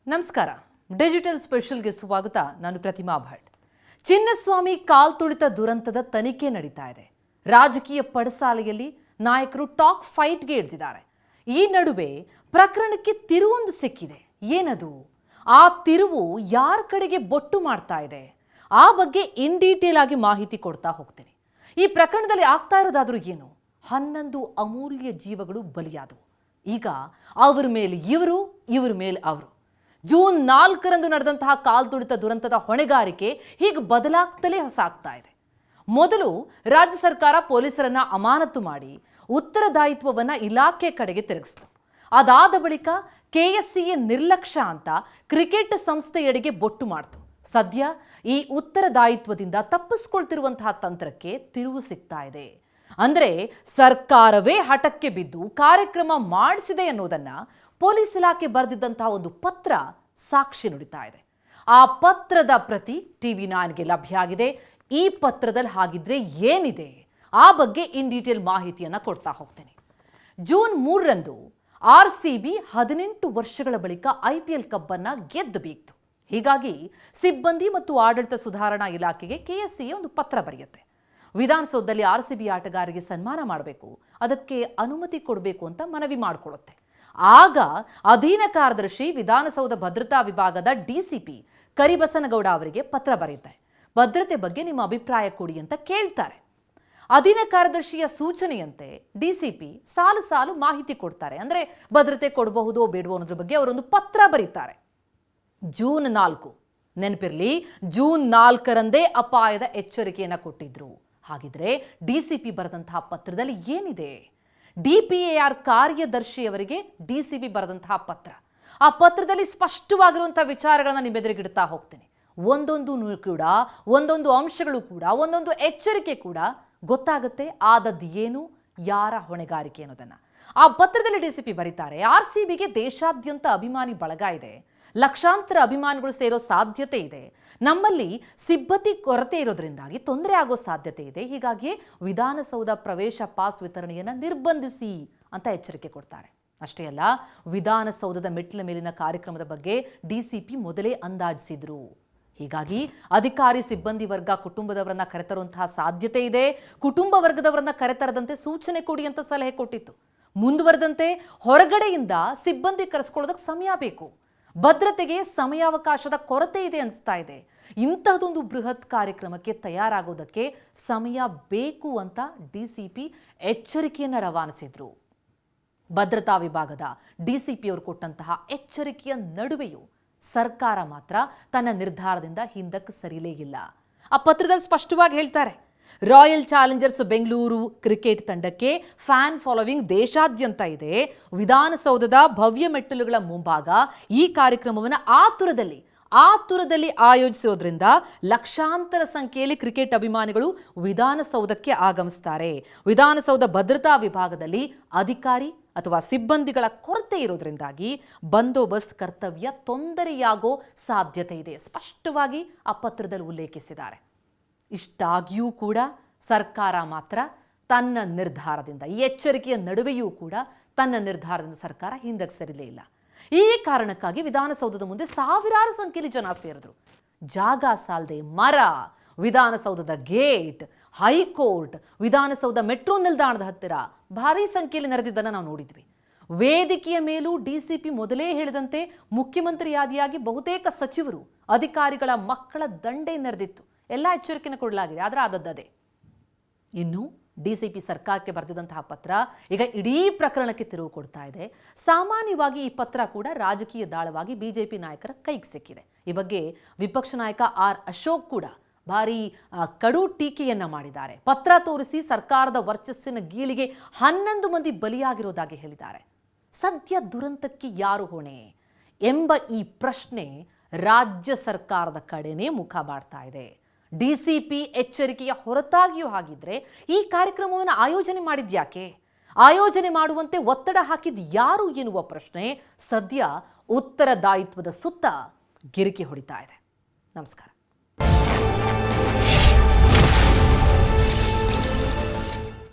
ನಮಸ್ಕಾರ. ಡಿಜಿಟಲ್ ಸ್ಪೆಷಲ್ಗೆ ಸ್ವಾಗತ. ನಾನು ಪ್ರತಿಮಾ ಭಟ್. ಚಿನ್ನಸ್ವಾಮಿ ಕಾಲ್ತುಳಿತ ದುರಂತದ ತನಿಖೆ ನಡೀತಾ ಇದೆ. ರಾಜಕೀಯ ಪಡಸಾಲೆಯಲ್ಲಿ ನಾಯಕರು ಟಾಕ್ ಫೈಟ್ಗೆ ಇಳಿದಿದ್ದಾರೆ. ಈ ನಡುವೆ ಪ್ರಕರಣಕ್ಕೆ ತಿರುವೊಂದು ಸಿಕ್ಕಿದೆ. ಏನದು? ಆ ತಿರುವು ಯಾರ ಕಡೆಗೆ ಬೊಟ್ಟು ಮಾಡ್ತಾ ಇದೆ? ಆ ಬಗ್ಗೆ ಇನ್ ಡೀಟೇಲ್ ಆಗಿ ಮಾಹಿತಿ ಕೊಡ್ತಾ ಹೋಗ್ತೇನೆ. ಈ ಪ್ರಕರಣದಲ್ಲಿ ಆಗ್ತಾ ಇರೋದಾದ್ರೂ ಏನು? 11 ಅಮೂಲ್ಯ ಜೀವಗಳು ಬಲಿಯಾದವು. ಈಗ ಅವರ ಮೇಲೆ ಇವರ ಮೇಲೆ ಅವರು. ಜೂನ್ 4ರಂದು ನಡೆದಂತಹ ಕಾಲ್ತುಳಿತ ದುರಂತದ ಹೊಣೆಗಾರಿಕೆ ಹೀಗೆ ಬದಲಾಗ್ತಲೇ ಸಾಗ್ತಾ ಇದೆ. ಮೊದಲು ರಾಜ್ಯ ಸರ್ಕಾರ ಪೊಲೀಸರನ್ನ ಅಮಾನತು ಮಾಡಿ ಉತ್ತರದಾಯಿತ್ವವನ್ನ ಇಲಾಖೆ ಕಡೆಗೆ ತಿರುಗಿಸಿತು. ಅದಾದ ಬಳಿಕ ಕೆಎಸ್ಸಿಎ ನಿರ್ಲಕ್ಷ್ಯ ಅಂತ ಕ್ರಿಕೆಟ್ ಸಂಸ್ಥೆಯಡೆಗೆ ಬೊಟ್ಟು ಮಾಡ್ತು. ಸದ್ಯ ಈ ಉತ್ತರದಾಯಿತ್ವದಿಂದ ತಪ್ಪಿಸ್ಕೊಳ್ತಿರುವಂತಹ ತಂತ್ರಕ್ಕೆ ತಿರುವು ಸಿಗ್ತಾ ಇದೆ. ಅಂದ್ರೆ ಸರ್ಕಾರವೇ ಹಠಕ್ಕೆ ಬಿದ್ದು ಕಾರ್ಯಕ್ರಮ ಮಾಡಿಸಿದೆ ಅನ್ನೋದನ್ನ ಪೊಲೀಸ್ ಇಲಾಖೆ ಬರೆದಿದ್ದಂತಹ ಒಂದು ಪತ್ರ ಸಾಕ್ಷಿ ನುಡಿತಾ ಇದೆ. ಆ ಪತ್ರದ ಪ್ರತಿ TV9ಗೆ ಲಭ್ಯ ಆಗಿದೆ. ಈ ಪತ್ರದಲ್ಲಿ ಹಾಗಿದ್ರೆ ಏನಿದೆ? ಆ ಬಗ್ಗೆ ಇನ್ ಡೀಟೇಲ್ ಮಾಹಿತಿಯನ್ನ ಕೊಡ್ತಾ ಹೋಗ್ತೇನೆ. ಜೂನ್ 3ರಂದು RCB 18 ವರ್ಷಗಳ ಬಳಿಕ IPL ಕಪ್ಪನ್ನ ಗೆದ್ದು ಬೀಗ್ತು. ಹೀಗಾಗಿ ಸಿಬ್ಬಂದಿ ಮತ್ತು ಆಡಳಿತ ಸುಧಾರಣಾ ಇಲಾಖೆಗೆ KSCA ಒಂದು ಪತ್ರ ಬರೆಯುತ್ತೆ. ವಿಧಾನಸೌಧದಲ್ಲಿ RCB ಆಟಗಾರರಿಗೆ ಸನ್ಮಾನ ಮಾಡಬೇಕು, ಅದಕ್ಕೆ ಅನುಮತಿ ಕೊಡಬೇಕು ಅಂತ ಮನವಿ ಮಾಡಿಕೊಳ್ಳುತ್ತೆ. ಆಗ ಅಧೀನ ಕಾರ್ಯದರ್ಶಿ ವಿಧಾನಸೌಧ ಭದ್ರತಾ ವಿಭಾಗದ DCP ಕರಿಬಸನಗೌಡ ಅವರಿಗೆ ಪತ್ರ ಬರೆಯುತ್ತೆ. ಭದ್ರತೆ ಬಗ್ಗೆ ನಿಮ್ಮ ಅಭಿಪ್ರಾಯ ಕೊಡಿ ಅಂತ ಕೇಳ್ತಾರೆ. ಅಧೀನ ಕಾರ್ಯದರ್ಶಿಯ ಸೂಚನೆಯಂತೆ DCP ಸಾಲು ಮಾಹಿತಿ ಕೊಡ್ತಾರೆ. ಅಂದ್ರೆ ಭದ್ರತೆ ಕೊಡಬಹುದೋ ಬೇಡವೋ ಅನ್ನೋದ್ರ ಬಗ್ಗೆ ಅವರೊಂದು ಪತ್ರ ಬರೀತಾರೆ. ಜೂನ್ 4 ನೆನಪಿರಲಿ, ಜೂನ್ 4ರಂದೇ ಅಪಾಯದ ಎಚ್ಚರಿಕೆಯನ್ನು ಕೊಟ್ಟಿದ್ರು. ಹಾಗಿದ್ರೆ DCP ಬರೆದಂತಹ ಪತ್ರದಲ್ಲಿ ಏನಿದೆ? DPAR ಕಾರ್ಯದರ್ಶಿಯವರಿಗೆ DCP ಬರೆದಂತಹ ಪತ್ರ. ಆ ಪತ್ರದಲ್ಲಿ ಸ್ಪಷ್ಟವಾಗಿರುವಂತಹ ವಿಚಾರಗಳನ್ನ ನಿಮ್ಮೆದುರಿಗಿಡ್ತಾ ಹೋಗ್ತೀನಿ. ಒಂದೊಂದು ಅಂಶಗಳು ಕೂಡ, ಒಂದೊಂದು ಎಚ್ಚರಿಕೆ ಕೂಡ ಗೊತ್ತಾಗುತ್ತೆ ಆದದ್ದು ಏನು, ಯಾರ ಹೊಣೆಗಾರಿಕೆ ಅನ್ನೋದನ್ನ. ಆ ಪತ್ರದಲ್ಲಿ DCP ಬರೀತಾರೆ, RCBಗೆ ದೇಶಾದ್ಯಂತ ಅಭಿಮಾನಿ ಬಳಗ ಇದೆ, ಲಕ್ಷಾಂತರ ಅಭಿಮಾನಿಗಳು ಸೇರೋ ಸಾಧ್ಯತೆ ಇದೆ, ನಮ್ಮಲ್ಲಿ ಸಿಬ್ಬಂದಿ ಕೊರತೆ ಇರೋದ್ರಿಂದಾಗಿ ತೊಂದರೆ ಆಗೋ ಸಾಧ್ಯತೆ ಇದೆ, ಹೀಗಾಗಿ ವಿಧಾನಸೌಧ ಪ್ರವೇಶ ಪಾಸ್ ವಿತರಣೆಯನ್ನು ನಿರ್ಬಂಧಿಸಿ ಅಂತ ಎಚ್ಚರಿಕೆ ಕೊಡ್ತಾರೆ. ಅಷ್ಟೇ ಅಲ್ಲ, ವಿಧಾನಸೌಧದ ಮೆಟ್ಟಿಲ ಮೇಲಿನ ಕಾರ್ಯಕ್ರಮದ ಬಗ್ಗೆ DCP ಮೊದಲೇ ಅಂದಾಜಿಸಿದ್ರು. ಹೀಗಾಗಿ ಅಧಿಕಾರಿ ಸಿಬ್ಬಂದಿ ವರ್ಗ ಕುಟುಂಬದವರನ್ನ ಕರೆತರುವಂತಹ ಸಾಧ್ಯತೆ ಇದೆ, ಕುಟುಂಬ ವರ್ಗದವರನ್ನ ಕರೆತರದಂತೆ ಸೂಚನೆ ಕೊಡಿ ಅಂತ ಸಲಹೆ ಕೊಟ್ಟಿತ್ತು. ಮುಂದುವರೆದಂತೆ ಹೊರಗಡೆಯಿಂದ ಸಿಬ್ಬಂದಿ ಕರೆಸ್ಕೊಳ್ಳೋದಕ್ಕೆ ಸಮಯ ಬೇಕು, ಭದ್ರತೆಗೆ ಸಮಯಾವಕಾಶದ ಕೊರತೆ ಇದೆ ಅನಿಸ್ತಾ ಇದೆ. ಇಂತಹದೊಂದು ಬೃಹತ್ ಕಾರ್ಯಕ್ರಮಕ್ಕೆ ತಯಾರಾಗೋದಕ್ಕೆ ಸಮಯ ಬೇಕು ಅಂತ DCP ಎಚ್ಚರಿಕೆಯನ್ನು ರವಾನಿಸಿದ್ರು. ಭದ್ರತಾ ವಿಭಾಗದ DCP ಅವರು ಕೊಟ್ಟಂತಹ ಎಚ್ಚರಿಕೆಯ ನಡುವೆಯೂ ಸರ್ಕಾರ ಮಾತ್ರ ತನ್ನ ನಿರ್ಧಾರದಿಂದ ಹಿಂದಕ್ಕೆ ಸರಿಲೇ ಇಲ್ಲ. ಆ ಪತ್ರದಲ್ಲಿ ಸ್ಪಷ್ಟವಾಗಿ ಹೇಳ್ತಾರೆ, ರಾಯಲ್ ಚಾಲೆಂಜರ್ಸ್ ಬೆಂಗಳೂರು ಕ್ರಿಕೆಟ್ ತಂಡಕ್ಕೆ ಫ್ಯಾನ್ ಫಾಲೋವಿಂಗ್ ದೇಶಾದ್ಯಂತ ಇದೆ. ವಿಧಾನಸೌಧದ ಭವ್ಯ ಮೆಟ್ಟಿಲುಗಳ ಮುಂಭಾಗ ಈ ಕಾರ್ಯಕ್ರಮವನ್ನು ಆತುರದಲ್ಲಿ ಆಯೋಜಿಸಿರೋದ್ರಿಂದ ಲಕ್ಷಾಂತರ ಸಂಖ್ಯೆಯಲ್ಲಿ ಕ್ರಿಕೆಟ್ ಅಭಿಮಾನಿಗಳು ವಿಧಾನಸೌಧಕ್ಕೆ ಆಗಮಿಸ್ತಾರೆ. ವಿಧಾನಸೌಧ ಭದ್ರತಾ ವಿಭಾಗದಲ್ಲಿ ಅಧಿಕಾರಿ ಅಥವಾ ಸಿಬ್ಬಂದಿಗಳ ಕೊರತೆ ಇರೋದ್ರಿಂದಾಗಿ ಬಂದೋಬಸ್ತ್ ಕರ್ತವ್ಯ ತೊಂದರೆಯಾಗೋ ಸಾಧ್ಯತೆ ಇದೆ. ಸ್ಪಷ್ಟವಾಗಿ ಆ ಪತ್ರದಲ್ಲಿ ಉಲ್ಲೇಖಿಸಿದ್ದಾರೆ. ಇಷ್ಟಾಗಿಯೂ ಕೂಡ ಸರ್ಕಾರ ಮಾತ್ರ ತನ್ನ ನಿರ್ಧಾರದಿಂದ, ಈ ಎಚ್ಚರಿಕೆಯ ನಡುವೆಯೂ ಕೂಡ ತನ್ನ ನಿರ್ಧಾರದಿಂದ ಸರ್ಕಾರ ಹಿಂದಕ್ಕೆ ಸರಿಲೇ ಇಲ್ಲ. ಈ ಕಾರಣಕ್ಕಾಗಿ ವಿಧಾನಸೌಧದ ಮುಂದೆ ಸಾವಿರಾರು ಸಂಖ್ಯೆಯಲ್ಲಿ ಜನ ಸೇರಿದ್ರು. ಜಾಗ ಸಾಲದೆ ಮರ, ವಿಧಾನಸೌಧದ ಗೇಟ್, ಹೈಕೋರ್ಟ್, ವಿಧಾನಸೌಧ ಮೆಟ್ರೋ ನಿಲ್ದಾಣದ ಹತ್ತಿರ ಭಾರೀ ಸಂಖ್ಯೆಯಲ್ಲಿ ನೆರೆದಿದ್ದನ್ನು ನಾವು ನೋಡಿದ್ವಿ. ವೇದಿಕೆಯ ಮೇಲೂ DCP ಮೊದಲೇ ಹೇಳಿದಂತೆ ಮುಖ್ಯಮಂತ್ರಿಯಾದಿಯಾಗಿ ಬಹುತೇಕ ಸಚಿವರು, ಅಧಿಕಾರಿಗಳ ಮಕ್ಕಳ ದಂಡೆ ನೆರೆದಿತ್ತು. ಎಲ್ಲ ಎಚ್ಚರಿಕೆಯನ್ನು ಕೊಡಲಾಗಿದೆ, ಆದರೆ ಆದದ್ದೇ. ಇನ್ನು DCP ಸರ್ಕಾರಕ್ಕೆ ಬರೆದಿದ್ದಂತಹ ಪತ್ರ ಈಗ ಇಡೀ ಪ್ರಕರಣಕ್ಕೆ ತಿರುವು ಕೊಡ್ತಾ ಇದೆ. ಸಾಮಾನ್ಯವಾಗಿ ಈ ಪತ್ರ ಕೂಡ ರಾಜಕೀಯ ದಾಳವಾಗಿ BJP ನಾಯಕರ ಕೈಗೆ ಸಿಕ್ಕಿದೆ. ಈ ಬಗ್ಗೆ ವಿಪಕ್ಷ ನಾಯಕ R ಅಶೋಕ್ ಕೂಡ ಭಾರಿ ಕಡು ಟೀಕೆಯನ್ನ ಮಾಡಿದ್ದಾರೆ. ಪತ್ರ ತೋರಿಸಿ ಸರ್ಕಾರದ ವರ್ಚಸ್ಸಿನ ಗೀಳಿಗೆ 11 ಮಂದಿ ಬಲಿಯಾಗಿರೋದಾಗಿ ಹೇಳಿದ್ದಾರೆ. ಸದ್ಯ ದುರಂತಕ್ಕೆ ಯಾರು ಹೊಣೆ ಎಂಬ ಈ ಪ್ರಶ್ನೆ ರಾಜ್ಯ ಸರ್ಕಾರದ ಕಡೆನೇ ಮುಖ ಮಾಡ್ತಾ ಇದೆ. DCP ಎಚ್ಚರಿಕೆಯ ಹೊರತಾಗಿಯೂ ಹಾಗಿದ್ರೆ ಈ ಕಾರ್ಯಕ್ರಮವನ್ನು ಆಯೋಜನೆ ಮಾಡಿದ್ಯಾಕೆ, ಆಯೋಜನೆ ಮಾಡುವಂತೆ ಒತ್ತಡ ಹಾಕಿದ್ ಯಾರು ಎನ್ನುವ ಪ್ರಶ್ನೆ ಸದ್ಯ ಉತ್ತರದಾಯಿತ್ವದ ಸುತ್ತ ಗಿರಿಕಿ ಹೊಡಿತಾ ಇದೆ. ನಮಸ್ಕಾರ.